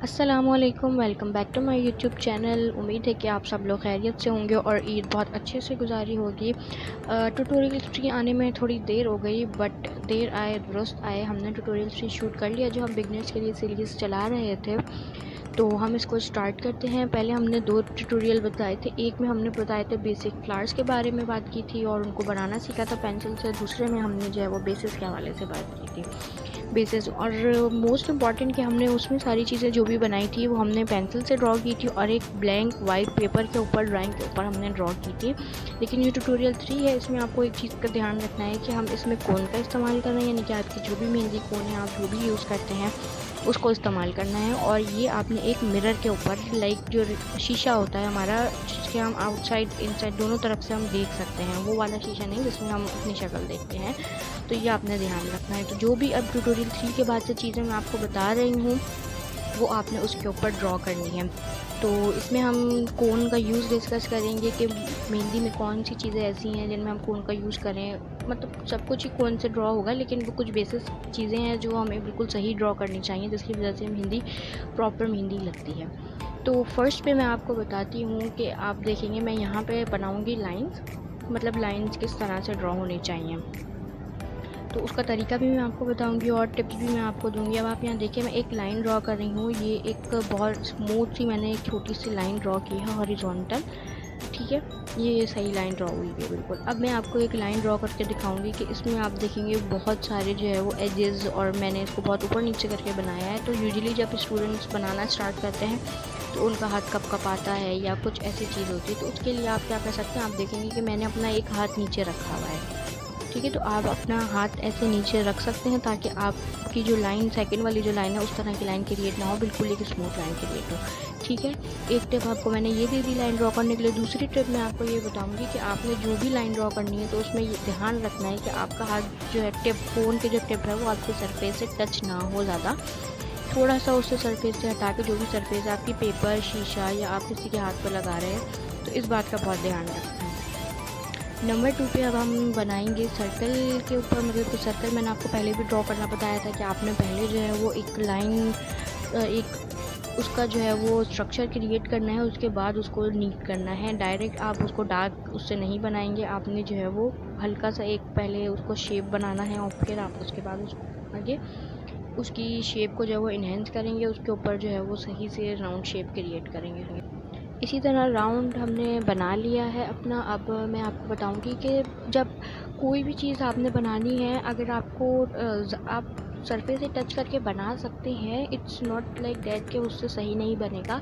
अस्सलामुअलैकुम, welcome back to my YouTube channel. उम्मीद है कि आप सब लोग खैरियत से होंगे और ईद बहुत अच्छे से गुजारी होगी। ट्यूटोरियल 3 आने में थोड़ी देर हो गई, बट देर आए दुरुस्त आए। हमने ट्यूटोरियल 3 शूट कर लिया जो हम बिगनर्स के लिए सीरीज़ चला रहे थे। तो हम इसको स्टार्ट करते हैं। पहले हमने 2 ट्यूटोरियल बताए थे। एक में हमने बताए थे बेसिक फ्लावर्स के बारे में बात की थी और उनको बनाना सीखा था पेंसिल से। दूसरे में हमने जो है वो बेसिस के हवाले से बात की थी। बेसिस और मोस्ट इम्पॉर्टेंट कि हमने उसमें सारी चीज़ें जो भी बनाई थी वो हमने पेंसिल से ड्रॉ की थी और एक ब्लैंक वाइट पेपर के ऊपर ड्राइंग के ऊपर हमने ड्रॉ की थी। लेकिन ये ट्यूटोरियल 3 है, इसमें आपको एक चीज़ का ध्यान रखना है कि हम इसमें कोन का इस्तेमाल कर रहे हैं, यानी कि आपकी जो भी मेहंदी कोन है, आप जो भी यूज़ करते हैं उसको इस्तेमाल करना है। और ये आपने एक मिरर के ऊपर, लाइक जो शीशा होता है हमारा, जिसके हम आउटसाइड इनसाइड दोनों तरफ से हम देख सकते हैं, वो वाला शीशा नहीं जिसमें हम अपनी शक्ल देखते हैं। तो ये आपने ध्यान रखना है। तो जो भी अब ट्यूटोरियल 3 के बाद से चीज़ें मैं आपको बता रही हूँ वो आपने उसके ऊपर ड्रॉ करनी है। तो इसमें हम कोन का यूज़ डिस्कस करेंगे कि मेहंदी में कौन सी चीज़ें ऐसी हैं जिनमें हम कोन का यूज़ करें। मतलब सब कुछ ही कोन से ड्रॉ होगा, लेकिन वो कुछ बेसिक चीज़ें हैं जो हमें बिल्कुल सही ड्रॉ करनी चाहिए, जिसकी वजह से मेहंदी प्रॉपर मेहंदी लगती है। तो फर्स्ट पे मैं आपको बताती हूँ कि आप देखेंगे मैं यहाँ पे बनाऊँगी लाइंस, मतलब लाइंस किस तरह से ड्रॉ होनी चाहिए। तो उसका तरीका भी मैं आपको बताऊंगी और टिप्स भी मैं आपको दूंगी। अब आप यहाँ देखिए, मैं एक लाइन ड्रॉ कर रही हूँ। ये एक बहुत स्मूथ सी मैंने एक छोटी सी लाइन ड्रॉ की है हॉरिजॉन्टल, ठीक है। ये सही लाइन ड्रॉ हुई है बिल्कुल। अब मैं आपको एक लाइन ड्रॉ करके दिखाऊंगी कि इसमें आप देखेंगे बहुत सारे जो है वो एजेस, और मैंने इसको बहुत ऊपर नीचे करके बनाया है। तो यूजुअली जब स्टूडेंट्स बनाना स्टार्ट करते हैं तो उनका हाथ कप कपाता है या कुछ ऐसी चीज़ होती है, तो उसके लिए आप क्या कर सकते हैं, आप देखेंगे कि मैंने अपना एक हाथ नीचे रखा हुआ है, ठीक है। तो आप अपना हाथ ऐसे नीचे रख सकते हैं ताकि आपकी जो लाइन, सेकंड वाली जो लाइन है, उस तरह की लाइन क्रिएट ना हो, बिल्कुल एक स्मूथ लाइन क्रिएट हो, ठीक है। एक टिप आपको मैंने ये दे दी लाइन ड्रॉ करने के लिए। दूसरी टिप मैं आपको ये बताऊंगी कि आपने जो भी लाइन ड्रॉ करनी है तो उसमें ये ध्यान रखना है कि आपका हाथ जो है टिप, फ़ोन के जो टिप है वो आपके सरफेस से टच ना हो ज़्यादा। थोड़ा सा उससे सरफेस से हटा के, जो भी सरफेस है आपकी, पेपर, शीशा या आप किसी के हाथ पर लगा रहे हैं, तो इस बात का बहुत ध्यान रखना है। नंबर 2 पे अब हम बनाएंगे सर्कल के ऊपर। मतलब कि सर्कल मैंने आपको पहले भी ड्रॉ करना बताया था कि आपने पहले जो है वो एक लाइन, एक उसका जो है वो स्ट्रक्चर क्रिएट करना है, उसके बाद उसको नीट करना है। डायरेक्ट आप उसको डार्क उससे नहीं बनाएंगे, आपने जो है वो हल्का सा एक पहले उसको शेप बनाना है और फिर आप उसके बाद उसको आगे उसकी शेप को जो है वो इन्हेंस करेंगे, उसके ऊपर जो है वो सही से राउंड शेप क्रिएट करेंगे। इसी तरह राउंड हमने बना लिया है अपना। अब मैं आपको बताऊंगी कि जब कोई भी चीज़ आपने बनानी है, अगर आपको आप सरफेस से टच करके बना सकते हैं, इट्स नॉट लाइक दैट कि उससे सही नहीं बनेगा।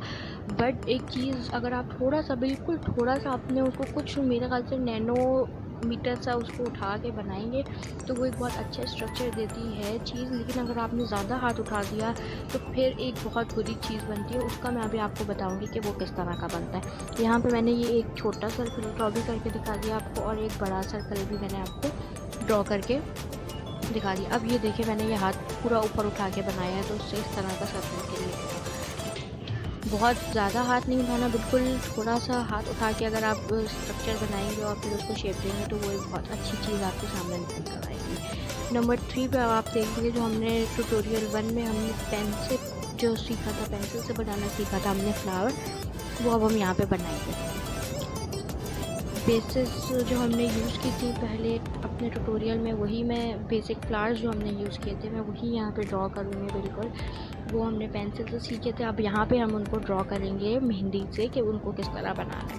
बट एक चीज़ अगर आप थोड़ा सा, बिल्कुल थोड़ा सा आपने उसको कुछ, मेरे ख्याल से नैनो मीटर सा उसको उठा के बनाएंगे तो वो एक बहुत अच्छा स्ट्रक्चर देती है चीज़। लेकिन अगर आपने ज़्यादा हाथ उठा दिया तो फिर एक बहुत बुरी चीज़ बनती है। उसका मैं अभी आपको बताऊंगी कि वो किस तरह का बनता है। यहाँ पे मैंने ये एक छोटा सर्कल ड्रॉ भी करके दिखा दिया आपको और एक बड़ा सर्कल भी मैंने आपको ड्रॉ करके दिखा दिया। अब ये देखिए, मैंने ये हाथ पूरा ऊपर उठा के बनाया है, तो उससे इस तरह का सर्कल के लिए बहुत ज़्यादा हाथ नहीं उठाना, बिल्कुल थोड़ा सा हाथ उठा के अगर आप स्ट्रक्चर बनाएंगे और फिर उसको शेप देंगे तो वो एक बहुत अच्छी चीज़ आपके सामने निकल कर आएगी। नंबर 3 पे आप देखेंगे, जो हमने ट्यूटोरियल 1 में हमने पेन से जो सीखा था, पेंसिल से बनाना सीखा था हमने फ्लावर, वो अब हम यहाँ पे बनाएंगे। बेसिस जो हमने यूज़ की थी पहले अपने ट्यूटोरियल में, वही मैं बेसिक फ्लावर्स जो हमने यूज़ किए थे मैं वही यहाँ पे ड्रॉ करूँगी बिल्कुल। वो हमने पेंसिल से सीखे थे, अब यहाँ पे हम उनको ड्रॉ करेंगे मेहंदी से कि उनको किस तरह बनाना है।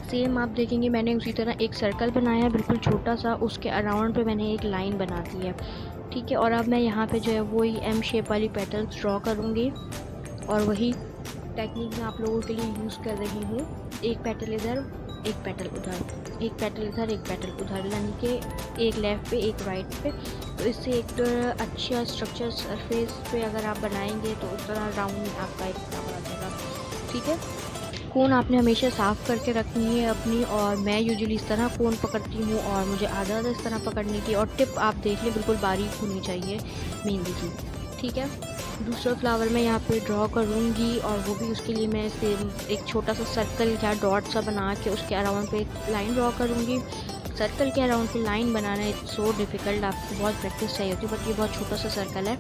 सेम आप देखेंगे मैंने उसी तरह एक सर्कल बनाया है बिल्कुल छोटा सा, उसके अराउंड पे मैंने एक लाइन बना दी है, ठीक है। और अब मैं यहाँ पे जो है वही एम शेप वाली पेटल्स ड्रॉ करूँगी और वही टेक्निक मैं आप लोगों के लिए यूज़ कर रही हूँ। एक पेटल इधर, एक पेटल उधर, एक पेटल इधर, एक पेटल उधर, यानी कि एक लेफ़्ट पे एक राइट पे। तो इससे एक अच्छा स्ट्रक्चर सरफेस पे अगर आप बनाएंगे तो उस तरह राउंड आपका एक फ्लावर आ जाएगा, ठीक है। कोन आपने हमेशा साफ़ करके रखनी है अपनी, और मैं यूजुअली इस तरह कोन पकड़ती हूँ और मुझे आधा इस तरह पकड़नी थी। और टिप आप देख लें बिल्कुल बारीक होनी चाहिए मेहंदी की, ठीक है। दूसरा फ्लावर मैं यहाँ पे ड्रॉ करूँगी और वो भी उसके लिए मैं सेम एक छोटा सा सर्कल या डॉट सा बना के उसके अराउंड पे एक लाइन ड्रॉ करूँगी। सर्कल के अराउंड पे line banana it's so difficult, आपको बहुत प्रैक्टिस चाहिए होती है, बट ये बहुत छोटा सा सर्कल है।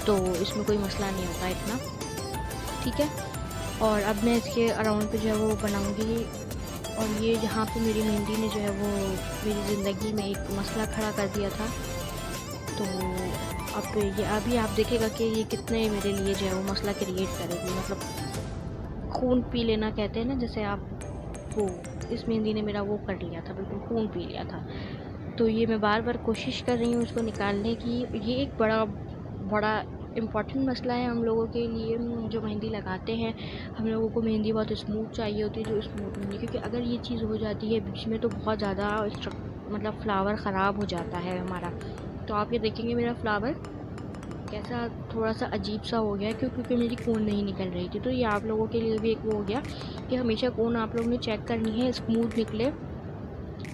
तो इसमें कोई मसला नहीं होता इतना, ठीक है। और अब मैं इसके अराउंड पे जो है वो बनाऊँगी। और ये यहाँ पे मेरी मेहंदी ने जो है वो मेरी ज़िंदगी में एक मसला खड़ा कर दिया था। तो अब ये अभी आप देखेगा कि ये कितने मेरे लिए जो है वो मसला क्रिएट करेगी, मतलब खून पी लेना कहते हैं ना, जैसे आप, वो इस मेहंदी ने मेरा वो कर लिया था, बिल्कुल खून पी लिया था। तो ये मैं बार बार कोशिश कर रही हूँ इसको निकालने की। ये एक बड़ा बड़ा इम्पॉर्टेंट मसला है हम लोगों के लिए जो मेहंदी लगाते हैं। हम लोगों को मेहंदी बहुत स्मूथ चाहिए होती है, जो स्मूथ नहीं, क्योंकि अगर ये चीज़ हो जाती है बीच में तो बहुत ज़्यादा मतलब फ्लावर ख़राब हो जाता है हमारा। तो आप ये देखेंगे मेरा फ्लावर कैसा थोड़ा सा अजीब सा हो गया, क्योंकि मेरी कोन नहीं निकल रही थी। तो ये आप लोगों के लिए भी एक वो हो गया कि हमेशा कोन आप लोगों ने चेक करनी है, स्मूथ निकले।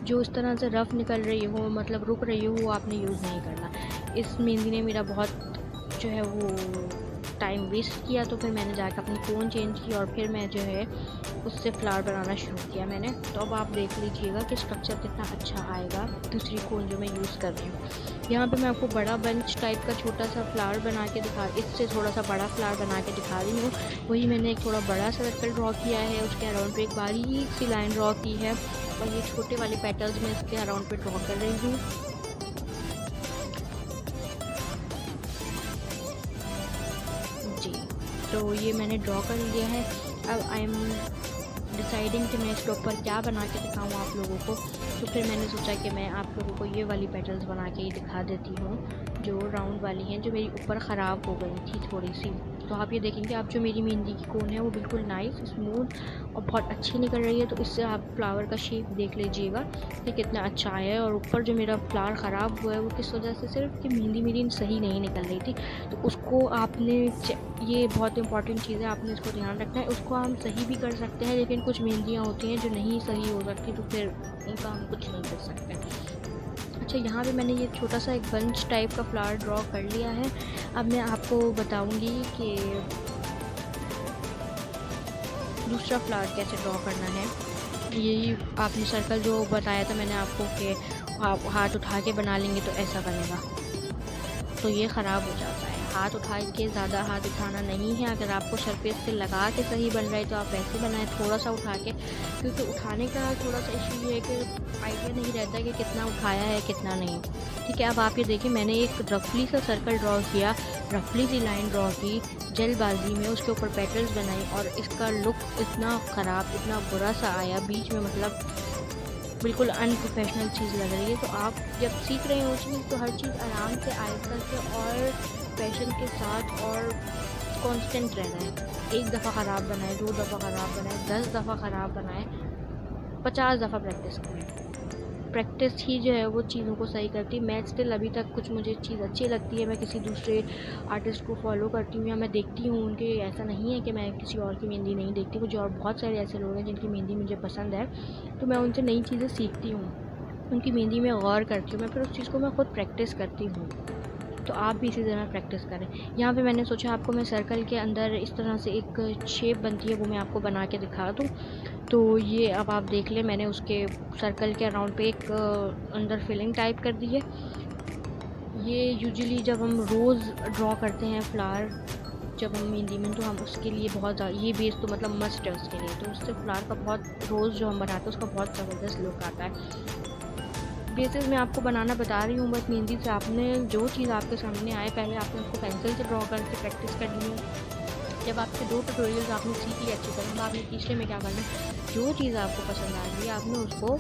जो इस तरह से रफ़ निकल रही हो, मतलब रुक रही हो, वो आपने यूज़ नहीं करना। इस मेहंदी ने मेरा बहुत जो है वो टाइम वेस्ट किया। तो फिर मैंने जाकर अपनी कोन चेंज की और फिर मैं जो है उससे फ्लावर बनाना शुरू किया मैंने। तो अब आप देख लीजिएगा कि स्ट्रक्चर कितना अच्छा आएगा दूसरी कोन जो मैं यूज़ कर रही हूँ। यहाँ पे मैं आपको बड़ा बंच टाइप का छोटा सा फ्लावर बना के इससे थोड़ा सा बड़ा फ्लावर बना के दिखा रही हूँ। वही मैंने एक थोड़ा बड़ा सर्कल ड्रॉ किया है, उसके अराउंड पे एक बारीक सी लाइन ड्रॉ की है और ये छोटे वाले पेटल्स मैं इसके अराउंड पे ड्रॉ कर रही हूँ। जी, तो ये मैंने ड्रॉ कर लिया है। अब आई एम डिसाइडिंग कि मैं इसके ऊपर क्या बना के दिखाऊँ आप लोगों को। तो फिर मैंने सोचा कि मैं आप लोगों को ये वाली पेटल्स बना के ही दिखा देती हूँ, जो राउंड वाली हैं, जो मेरी ऊपर ख़राब हो गई थी थोड़ी सी। तो आप ये देखेंगे, आप जो मेरी मेहंदी की कोन है वो बिल्कुल नाइस स्मूथ और बहुत अच्छी निकल रही है। तो इससे आप फ्लावर का शेप देख लीजिएगा कि कितना अच्छा आया है। और ऊपर जो मेरा फ्लावर ख़राब हुआ है वो किस वजह से, सिर्फ कि मेहंदी मेरी सही नहीं निकल रही थी। तो उसको आपने, ये बहुत इंपॉर्टेंट चीज़ है, आपने इसको ध्यान रखना है। उसको हम सही भी कर सकते हैं, लेकिन कुछ मेहंदियाँ होती हैं जो नहीं सही हो सकती, तो फिर उनका हम कुछ नहीं कर सकते। अच्छा, यहाँ पे मैंने ये छोटा सा एक बंच टाइप का फ्लावर ड्रॉ कर लिया है। अब मैं आपको बताऊंगी कि दूसरा फ्लावर कैसे ड्रॉ करना है। यही आपने सर्कल जो बताया था मैंने आपको कि आप हाथ उठा के बना लेंगे तो ऐसा बनेगा, तो ये ख़राब हो जाता है। हाथ उठा के, ज़्यादा हाथ उठाना नहीं है। अगर आपको सरफेस से लगा के सही बन रहा है तो आप वैसे बनाएं, थोड़ा सा उठा के, क्योंकि उठाने का थोड़ा सा इशू ये है कि आइडिया नहीं रहता कि कितना उठाया है कितना नहीं। ठीक है, अब आप ये देखिए, मैंने एक रफली सा सर्कल ड्रॉ किया, रफली सी लाइन ड्रॉ की जल्दबाजी में, उसके ऊपर पेटल्स बनाई और इसका लुक इतना ख़राब, इतना बुरा सा आया बीच में, मतलब बिल्कुल अनप्रोफेशनल चीज़ लग रही है। तो आप जब सीख रहे हो चीज़, तो हर चीज़ आराम से, आहिस्ता से और पैशन के साथ और कांस्टेंट रहना है। एक दफ़ा ख़राब बनाए, 2 दफ़ा ख़राब बनाए, 10 दफ़ा ख़राब बनाए, 50 दफ़ा प्रैक्टिस करें। प्रैक्टिस ही जो है वो चीज़ों को सही करती है। मैं स्टिल अभी तक कुछ मुझे चीज़ अच्छी लगती है, मैं किसी दूसरे आर्टिस्ट को फॉलो करती हूँ या मैं देखती हूँ उनके, ऐसा नहीं है कि मैं किसी और की मेहंदी नहीं देखती। मुझे और बहुत सारे ऐसे लोग हैं जिनकी मेहंदी मुझे पसंद है, तो मैं उनसे नई चीज़ें सीखती हूँ, उनकी मेहंदी में गौर करती हूँ, मैं फिर उस चीज़ को मैं ख़ुद प्रैक्टिस करती हूँ। तो आप भी इसी तरह प्रैक्टिस करें। यहाँ पे मैंने सोचा आपको मैं सर्कल के अंदर इस तरह से एक शेप बनती है वो मैं आपको बना के दिखा दूँ। तो ये अब आप देख लें, मैंने उसके सर्कल के अराउंड पे एक अंदर फिलिंग टाइप कर दी है। ये यूजुअली जब हम रोज़ ड्रॉ करते हैं फ्लावर, जब हम मेहंदी में, तो हम उसके लिए बहुत ज़्यादा, ये बेस तो मतलब मस्ट है उसके लिए, तो उससे फ्लावर का बहुत, रोज़ जो हम बनाते हैं उसका बहुत ज़बरदस्त लुक आता है। बेसिस मैं आपको बनाना बता रही हूँ बस मेहंदी से। आपने जो चीज़ आपके सामने आए, पहले आपने उसको पेंसिल से ड्रॉ करके प्रैक्टिस करनी है। जब आपके 2 ट्यूटोरियल्स आपने सीख लिया अच्छी तरह, तो आपने तीसरे में क्या करना है, जो चीज़ आपको पसंद आ रही है आपने उसको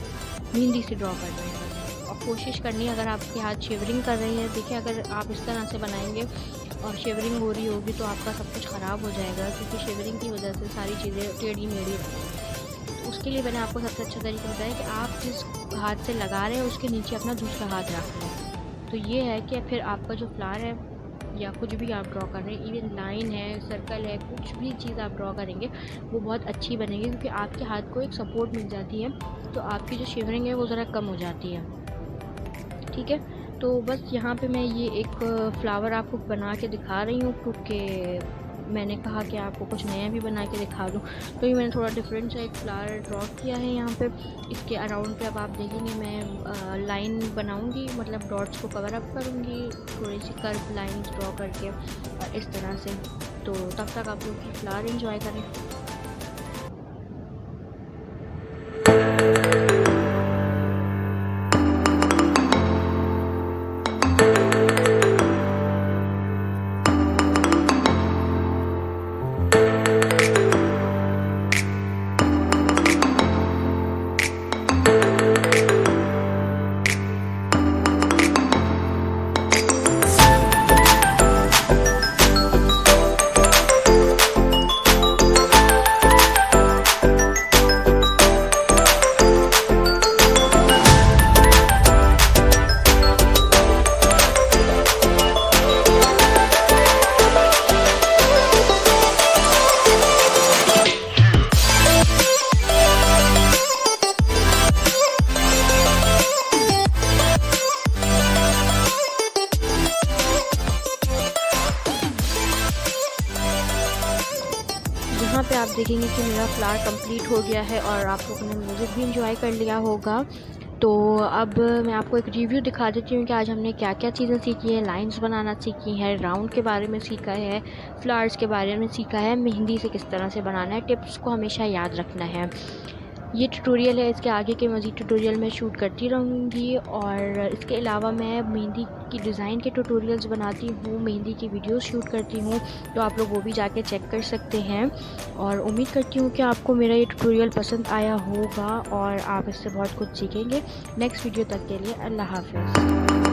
मेहंदी से ड्रॉ करना है और कोशिश करनी है। अगर आपके हाथ शेवरिंग कर रही है, देखिए अगर आप इस तरह से बनाएंगे और शेवरिंग हो रही होगी तो आपका सब कुछ ख़राब हो जाएगा, क्योंकि शेवरिंग की वजह से सारी चीज़ें टेढ़ी मेढ़ी रहेंगी। उसके लिए मैंने आपको सबसे अच्छा तरीका बताया कि आप जिस हाथ से लगा रहे हैं उसके नीचे अपना दूसरा हाथ रख लें। तो ये है कि फिर आपका जो फ्लावर है या कुछ भी आप ड्रॉ कर रहे हैं, इवन लाइन है, सर्कल है, कुछ भी चीज़ आप ड्रॉ करेंगे वो बहुत अच्छी बनेगी, क्योंकि आपके हाथ को एक सपोर्ट मिल जाती है, तो आपकी जो शेवरिंग है वो ज़रा कम हो जाती है। ठीक है, तो बस यहाँ पे मैं ये एक फ्लावर आपको बना के दिखा रही हूँ, क्योंकि मैंने कहा कि आपको कुछ नया भी बना के दिखा दूँ, तो ये मैंने थोड़ा डिफरेंट सा एक फ्लावर ड्रॉ किया है यहाँ पे। इसके अराउंड पे अब आप देखेंगे मैं लाइन बनाऊँगी, मतलब डॉट्स को कवर अप करूँगी थोड़ी सी कर्व लाइन्स ड्रॉ करके और इस तरह से। तो तब तक आप लोग फ्लावर इंजॉय करें। यहाँ पे आप देखेंगे कि मेरा फ्लावर कंप्लीट हो गया है और आप लोगों ने म्यूज़िक भी इंजॉय कर लिया होगा। तो अब मैं आपको एक रिव्यू दिखा देती हूँ कि आज हमने क्या क्या चीज़ें सीखी है। लाइंस बनाना सीखी है, राउंड के बारे में सीखा है, फ्लावर्स के बारे में सीखा है, मेहंदी से किस तरह से बनाना है, टिप्स को हमेशा याद रखना है। ये ट्यूटोरियल है, इसके आगे के मज़ीद ट्यूटोरियल मैं शूट करती रहूँगी और इसके अलावा मैं मेहंदी की डिज़ाइन के ट्यूटोरियल्स बनाती हूँ, मेहंदी की वीडियोस शूट करती हूँ, तो आप लोग वो भी जाके चेक कर सकते हैं। और उम्मीद करती हूँ कि आपको मेरा ये ट्यूटोरियल पसंद आया होगा और आप इससे बहुत कुछ सीखेंगे। नेक्स्ट वीडियो तक के लिए अल्लाह हाफ़िज़।